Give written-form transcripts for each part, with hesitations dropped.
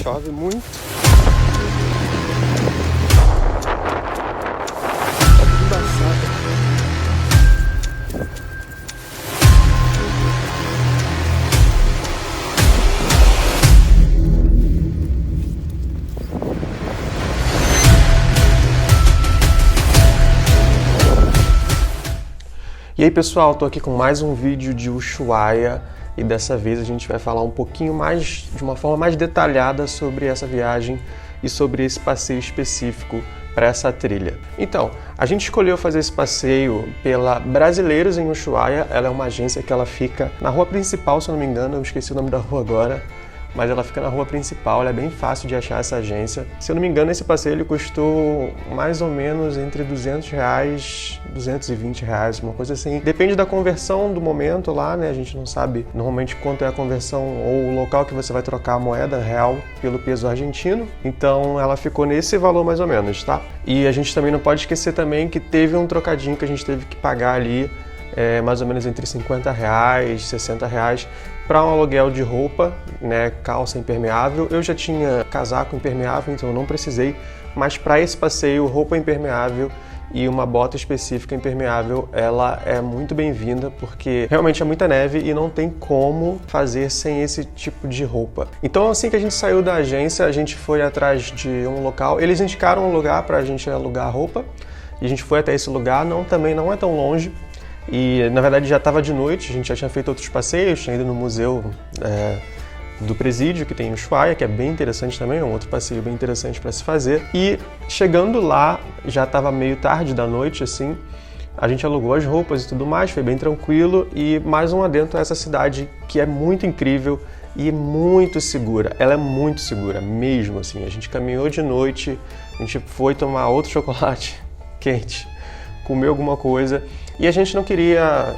chove muito. Tá tudo embaçado. E aí pessoal, tô aqui com mais um vídeo de Ushuaia e dessa vez a gente vai falar um pouquinho mais, de uma forma mais detalhada sobre essa viagem e sobre esse passeio específico para essa trilha. Então, a gente escolheu fazer esse passeio pela Brasileiros em Ushuaia. Ela é uma agência que ela fica na rua principal, se eu não me engano, eu esqueci o nome da rua agora. Mas ela fica na rua principal, ela é bem fácil de achar essa agência. Se eu não me engano, esse passeio ele custou mais ou menos entre R$200, R$220, uma coisa assim. Depende da conversão do momento lá, né? A gente não sabe normalmente quanto é a conversão ou o local que você vai trocar a moeda real pelo peso argentino. Então ela ficou nesse valor mais ou menos, tá? E a gente também não pode esquecer também que teve um trocadinho que a gente teve que pagar ali, mais ou menos entre R$50, R$60, para um aluguel de roupa, né, calça impermeável. Eu já tinha casaco impermeável, então eu não precisei, mas para esse passeio, roupa impermeável e uma bota específica impermeável, ela é muito bem-vinda, porque realmente é muita neve e não tem como fazer sem esse tipo de roupa. Então assim que a gente saiu da agência, a gente foi atrás de um local, eles indicaram um lugar para a gente alugar roupa, e a gente foi até esse lugar, também não é tão longe. E na verdade já estava de noite, a gente já tinha feito outros passeios, tinha ido no museu do presídio que tem em Ushuaia, que é bem interessante também, é um outro passeio bem interessante para se fazer. E chegando lá, já estava meio tarde da noite, assim, a gente alugou as roupas e tudo mais, foi bem tranquilo. E mais um adentro a essa cidade que é muito incrível e muito segura. Ela é muito segura mesmo, assim. A gente caminhou de noite, a gente foi tomar outro chocolate quente, comeu alguma coisa. E a gente não queria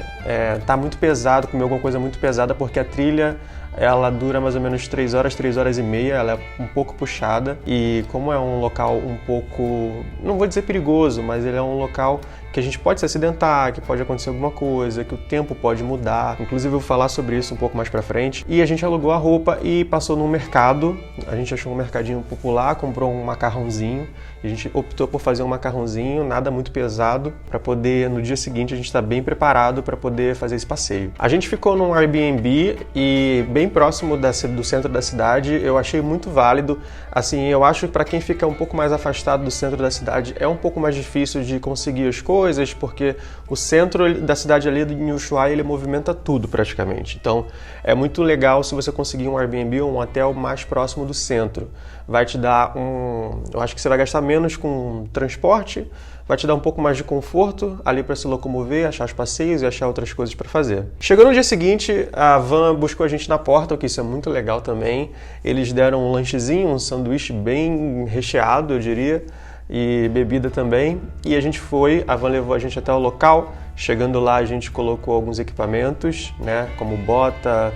tá muito pesado, comer alguma coisa muito pesada, porque a trilha ela dura mais ou menos 3 horas, 3 horas e meia, ela é um pouco puxada. E como é um local um pouco, não vou dizer perigoso, mas ele é um local que a gente pode se acidentar, que pode acontecer alguma coisa, que o tempo pode mudar. Inclusive eu vou falar sobre isso um pouco mais pra frente. E a gente alugou a roupa e passou num mercado. A gente achou um mercadinho popular, comprou um macarrãozinho. A gente optou por fazer um macarrãozinho, nada muito pesado, para poder, no dia seguinte, a gente estar bem preparado para poder fazer esse passeio. A gente ficou num Airbnb e bem próximo do centro da cidade. Eu achei muito válido. Assim, eu acho que para quem fica um pouco mais afastado do centro da cidade é um pouco mais difícil de conseguir as coisas, porque o centro da cidade ali de Ushuaia, ele movimenta tudo praticamente. Então, é muito legal se você conseguir um Airbnb ou um hotel mais próximo do centro. Vai te dar eu acho que você vai gastar menos com transporte, vai te dar um pouco mais de conforto ali para se locomover, achar os passeios e achar outras coisas para fazer. Chegou no dia seguinte, a van buscou a gente na porta, o que isso é muito legal também. Eles deram um lanchezinho, um sanduíche bem recheado, eu diria, e bebida também. E a van levou a gente até o local. Chegando lá, a gente colocou alguns equipamentos, né, como bota,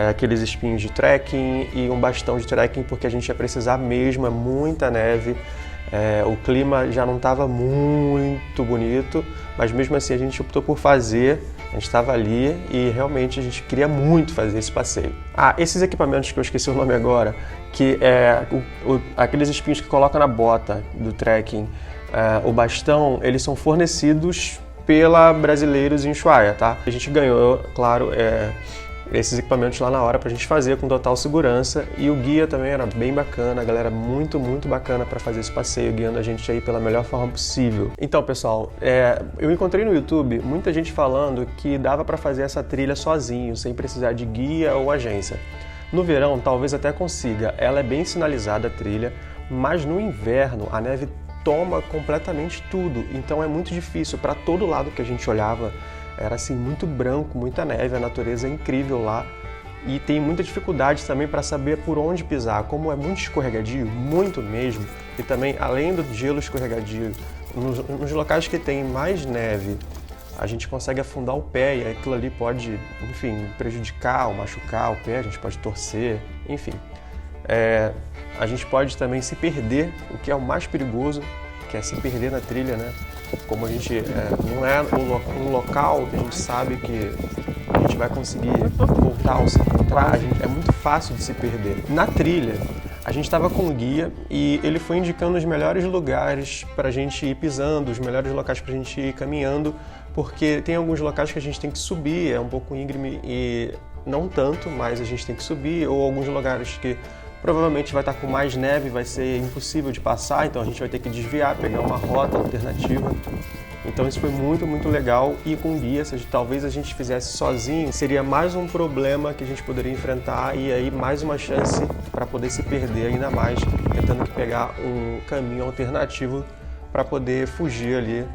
aqueles espinhos de trekking e um bastão de trekking, porque a gente ia precisar mesmo, é muita neve. O clima já não estava muito bonito, mas mesmo assim a gente optou por fazer. A gente estava ali e realmente a gente queria muito fazer esse passeio. Esses equipamentos que eu esqueci o nome agora, que é aqueles espinhos que coloca na bota do trekking, o bastão, eles são fornecidos pela Brasileiros em Ushuaia, tá? A gente ganhou, claro, esses equipamentos lá na hora pra gente fazer com total segurança, e o guia também era bem bacana, a galera muito, muito bacana para fazer esse passeio, guiando a gente aí pela melhor forma possível. Então, pessoal, eu encontrei no YouTube muita gente falando que dava para fazer essa trilha sozinho, sem precisar de guia ou agência. No verão, talvez até consiga, ela é bem sinalizada a trilha, mas no inverno a neve toma completamente tudo, então é muito difícil. Para todo lado que a gente olhava era assim muito branco, muita neve, a natureza é incrível lá, e tem muita dificuldade também para saber por onde pisar, como é muito escorregadio, muito mesmo, e também além do gelo escorregadio, nos locais que tem mais neve, a gente consegue afundar o pé e aquilo ali pode, enfim, prejudicar ou machucar o pé, a gente pode torcer, enfim. A gente pode também se perder, o que é o mais perigoso, que é se perder na trilha, né? Como a gente não é um local que a gente sabe que a gente vai conseguir voltar ou se encontrar, é muito fácil de se perder. Na trilha, A gente estava com um guia e ele foi indicando os melhores lugares para a gente ir pisando, os melhores locais para a gente ir caminhando, porque tem alguns locais que a gente tem que subir, é um pouco íngreme e não tanto, mas a gente tem que subir, ou alguns lugares que provavelmente vai estar com mais neve, vai ser impossível de passar, então a gente vai ter que desviar, pegar uma rota alternativa. Então isso foi muito legal, e com guia, se talvez a gente fizesse sozinho, seria mais um problema que a gente poderia enfrentar e aí mais uma chance para poder se perder ainda mais, tentando que pegar um caminho alternativo para poder fugir ali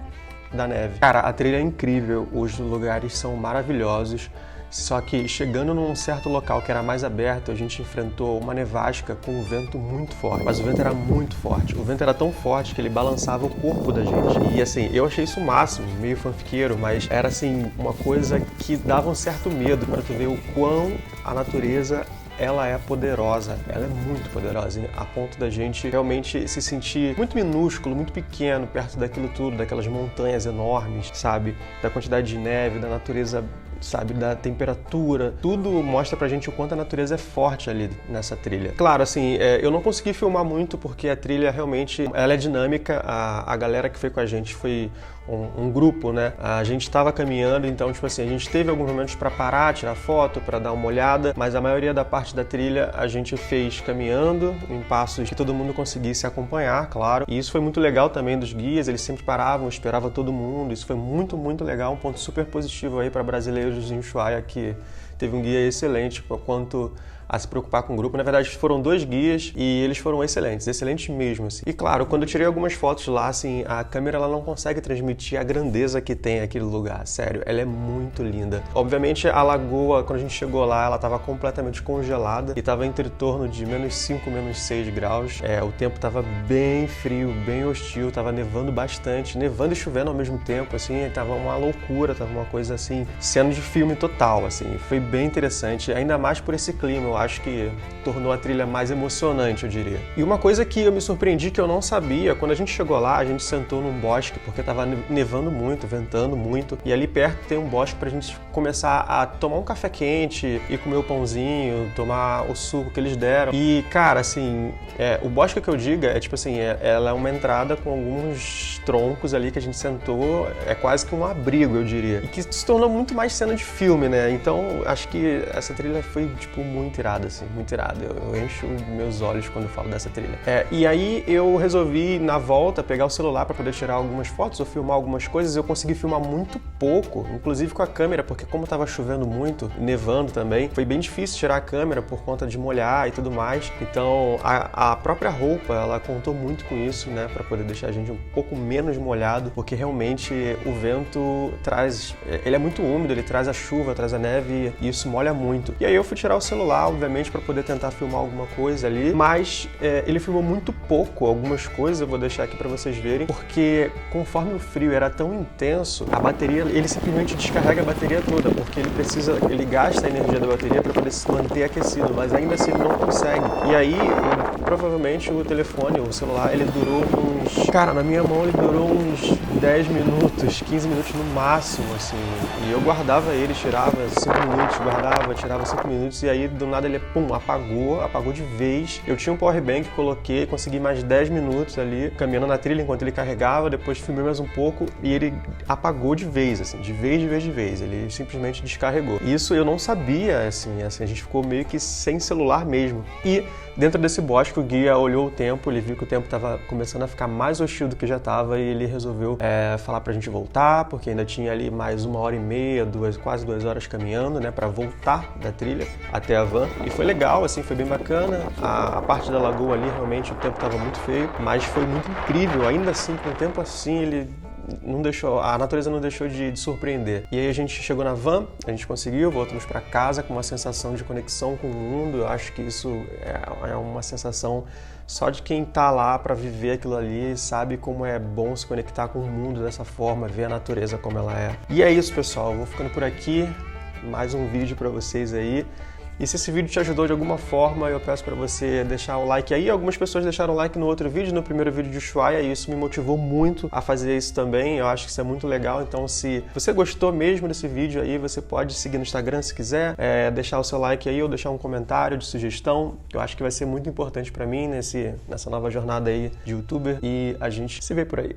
da neve. Cara, a trilha é incrível, os lugares são maravilhosos, só que chegando num certo local que era mais aberto, a gente enfrentou uma nevasca com um vento muito forte. Mas o vento era muito forte. O vento era tão forte que ele balançava o corpo da gente. E assim, eu achei isso o máximo, meio fanfiqueiro, mas era assim, uma coisa que dava um certo medo para tu ver o quão a natureza ela é poderosa, ela é muito poderosa, a ponto da gente realmente se sentir muito minúsculo, muito pequeno perto daquilo tudo, daquelas montanhas enormes, sabe? Da quantidade de neve, da natureza, sabe, da temperatura, tudo mostra pra gente o quanto a natureza é forte ali nessa trilha. Claro, assim, eu não consegui filmar muito porque a trilha realmente, ela é dinâmica, a galera que foi com a gente foi um grupo, né? A gente estava caminhando, então, tipo assim, a gente teve alguns momentos para parar, tirar foto, para dar uma olhada, mas a maioria da parte da trilha a gente fez caminhando, em passos que todo mundo conseguisse acompanhar, claro. E isso foi muito legal também dos guias, eles sempre paravam, esperavam todo mundo, isso foi muito legal, um ponto super positivo aí para brasileiros em Ushuaia, que teve um guia excelente quanto a se preocupar com o grupo. Na verdade, foram 2 guias e eles foram excelentes mesmo, assim. E claro, quando eu tirei algumas fotos lá, assim, a câmera ela não consegue transmitir a grandeza que tem aquele lugar, sério, ela é muito linda. Obviamente, a lagoa, quando a gente chegou lá, ela estava completamente congelada e estava entre torno de -5, -6 graus. O tempo estava bem frio, bem hostil, estava nevando bastante, nevando e chovendo ao mesmo tempo, assim, estava uma loucura, estava uma coisa assim, cena de filme total, assim. Foi bem interessante, ainda mais por esse clima, eu acho que tornou a trilha mais emocionante, eu diria. E uma coisa que eu me surpreendi, que eu não sabia, quando a gente chegou lá, a gente sentou num bosque, porque estava nevando muito, ventando muito, e ali perto tem um bosque pra gente começar a tomar um café quente e comer o pãozinho, tomar o suco que eles deram. E, cara, assim, o bosque que eu digo é tipo assim, ela é uma entrada com alguns troncos ali que a gente sentou, é quase que um abrigo, eu diria. E que se tornou muito mais cena de filme, né? Então, acho que essa trilha foi, tipo, muito irada, assim, muito irada. Eu encho meus olhos quando eu falo dessa trilha. E aí eu resolvi, na volta, pegar o celular para poder tirar algumas fotos ou filmar algumas coisas. Eu consegui filmar muito pouco, inclusive com a câmera, porque como estava chovendo muito, nevando também, foi bem difícil tirar a câmera por conta de molhar e tudo mais. Então, a própria roupa, ela contou muito com isso, né, para poder deixar a gente um pouco menos molhado, porque realmente o vento traz, ele é muito úmido, ele traz a chuva, traz a neve e isso molha muito. E aí eu fui tirar o celular, obviamente, para poder tentar filmar alguma coisa ali, mas ele filmou muito pouco algumas coisas, eu vou deixar aqui para vocês verem, porque conforme o frio era tão intenso, a bateria, ele simplesmente descarrega a bateria toda, porque ele gasta a energia da bateria para poder se manter aquecido, mas ainda assim ele não consegue. E aí, provavelmente o telefone, o celular, ele durou uns... Cara, na minha mão ele durou uns 10 minutos, 15 minutos no máximo, assim, e eu guardava ele, tirava 5 minutos, guardava, tirava 5 minutos, e aí do nada ele, pum, apagou de vez. Eu tinha um power bank, coloquei, consegui mais 10 minutos ali, caminhando na trilha enquanto ele carregava, depois filmei mais um pouco e ele apagou de vez, assim, de vez, ele simplesmente descarregou. Isso eu não sabia, assim, a gente ficou meio que sem celular mesmo. E dentro desse bosque, o guia olhou o tempo, ele viu que o tempo estava começando a ficar mais hostil do que já estava e ele resolveu falar pra gente voltar, porque ainda tinha ali mais 1h30, quase 2 horas caminhando, né, pra voltar da trilha até a van. E foi legal, assim, foi bem bacana. A parte da lagoa ali, realmente, o tempo estava muito feio, mas foi muito incrível. Ainda assim, com o tempo assim, ele não deixou, a natureza não deixou de surpreender. E aí a gente chegou na van, a gente conseguiu, voltamos para casa com uma sensação de conexão com o mundo. Eu acho que isso é uma sensação só de quem tá lá para viver aquilo ali, sabe como é bom se conectar com o mundo dessa forma, ver a natureza como ela é. E é isso, pessoal, eu vou ficando por aqui, mais um vídeo para vocês aí. E se esse vídeo te ajudou de alguma forma, eu peço para você deixar o like aí. Algumas pessoas deixaram like no outro vídeo, no primeiro vídeo de Ushuaia, e isso me motivou muito a fazer isso também. Eu acho que isso é muito legal. Então, se você gostou mesmo desse vídeo aí, você pode seguir no Instagram se quiser, deixar o seu like aí ou deixar um comentário de sugestão. Eu acho que vai ser muito importante para mim nessa nova jornada aí de YouTuber, e a gente se vê por aí.